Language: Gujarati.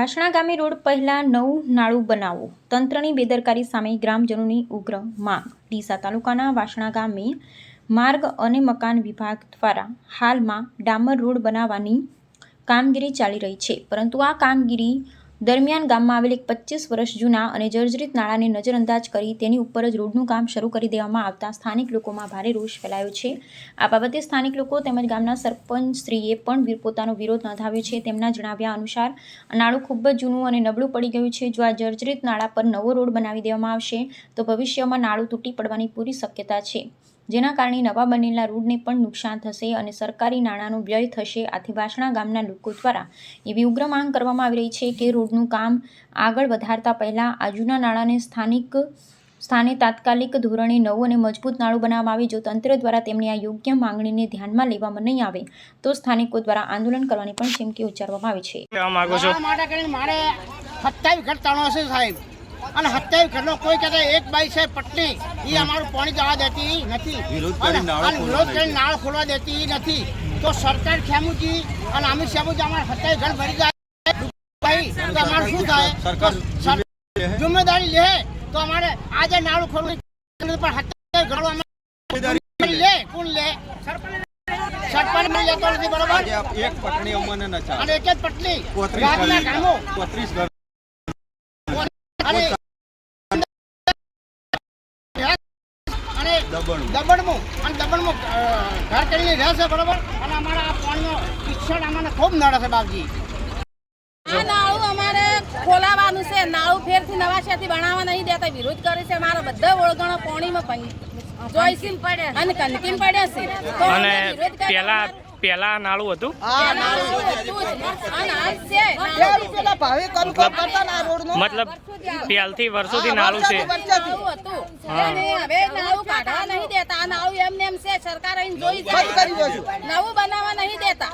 વાસણા ગામે રોડ પહેલા નવું નાળું બનાવો, તંત્રની બેદરકારી સામે ગ્રામજનોની ઉગ્ર માંગ। ડીસા તાલુકાના વાસણા ગામે માર્ગ અને મકાન વિભાગ દ્વારા હાલમાં ડામર રોડ બનાવવાની કામગીરી ચાલી રહી છે, પરંતુ આ કામગીરી દરમિયાન ગામમાં આવેલ 25 વર્ષ જૂના અને જર્જરિત નાળાને નજરઅંદાજ કરી તેની ઉપર જ રોડનું કામ શરૂ કરી દેવામાં આવતા સ્થાનિક લોકોમાં ભારે રોષ ફેલાયો છે। આ બાબતે સ્થાનિક લોકો તેમજ ગામના સરપંચશ્રીએ પણ પોતાનો વિરોધ નોંધાવ્યો છે। તેમના જણાવ્યા અનુસાર નાળું ખૂબ જ જૂનું અને નબળું પડી ગયું છે। જો આ જર્જરિત નાળા પર નવો રોડ બનાવી દેવામાં આવશે તો ભવિષ્યમાં નાળું તૂટી પડવાની પૂરી શક્યતા છે, જેના કારણે નવા બનેલા રોડને પણ નુકસાન થશે અને સરકારી નાણાંનો વ્યય થશે। આથી વાસણા ગામના લોકો દ્વારા એવી ઉગ્ર માંગ કરવામાં આવી રહી છે કે રોડનું કામ આગળ વધારતા પહેલા આ જૂના નાળાને સ્થાને તાત્કાલિક ધોરણે નવું અને મજબૂત નાળું બનાવવામાં આવે। જો તંત્ર દ્વારા તેમની આ યોગ્ય માંગણીને ધ્યાનમાં લેવામાં નહીં આવે તો સ્થાનિકો દ્વારા આંદોલન કરવાની પણ ચીમકી ઉચ્ચારવામાં આવી છે। અને 27 ઘરનો કોઈ કહેતા એક બાઈ છે પટલી એ અમારું પાણી જવા દેતી નથી, વિરોધ કરી નાળ ખોલવા દેતી નથી। તો સરકાર ખેમુજી અને અમિત ખેમુજી અમારે 27 ઘર ભરી જાય ભાઈ તો અમારે શું થાય? સરકાર જિમ્મેદારી લે તો અમારે આજે નાળું ખોલવું પણ 27 ઘરો અમે લે કોણ લે? સરપંચ મળી જતો નથી, બરોબર? એક પટણી અમને ન ચાલે અને એક જ પટલી ગામના ગામો 35 ઘર દબણમાં ઘર કરીને રહેશે, બરોબર? અને અમારા આ પાણીનો શિક્ષણ અમને ખૂબ નડે છે બાપજી। આ નાળું અમારે ખોલાવાનું છે, નાળું ફેરથી નવાશેથી બનાવવા નહીં દેતા, વિરોધ કરે છે। અમારા બધા ઓળગણો પાણીમાં જોઈસીમ પડે અને કનકીમ પડ્યા છે। અને પેલા નાળું હતું, મતલબ પહેલથી વર્ષોથી નાળું છે। હવે નાળું કાઢવા નહીં દેતા, આ નાળું એમને એમ છે, સરકાર અહીં જોઈ નવું બનાવવા નહીં દેતા।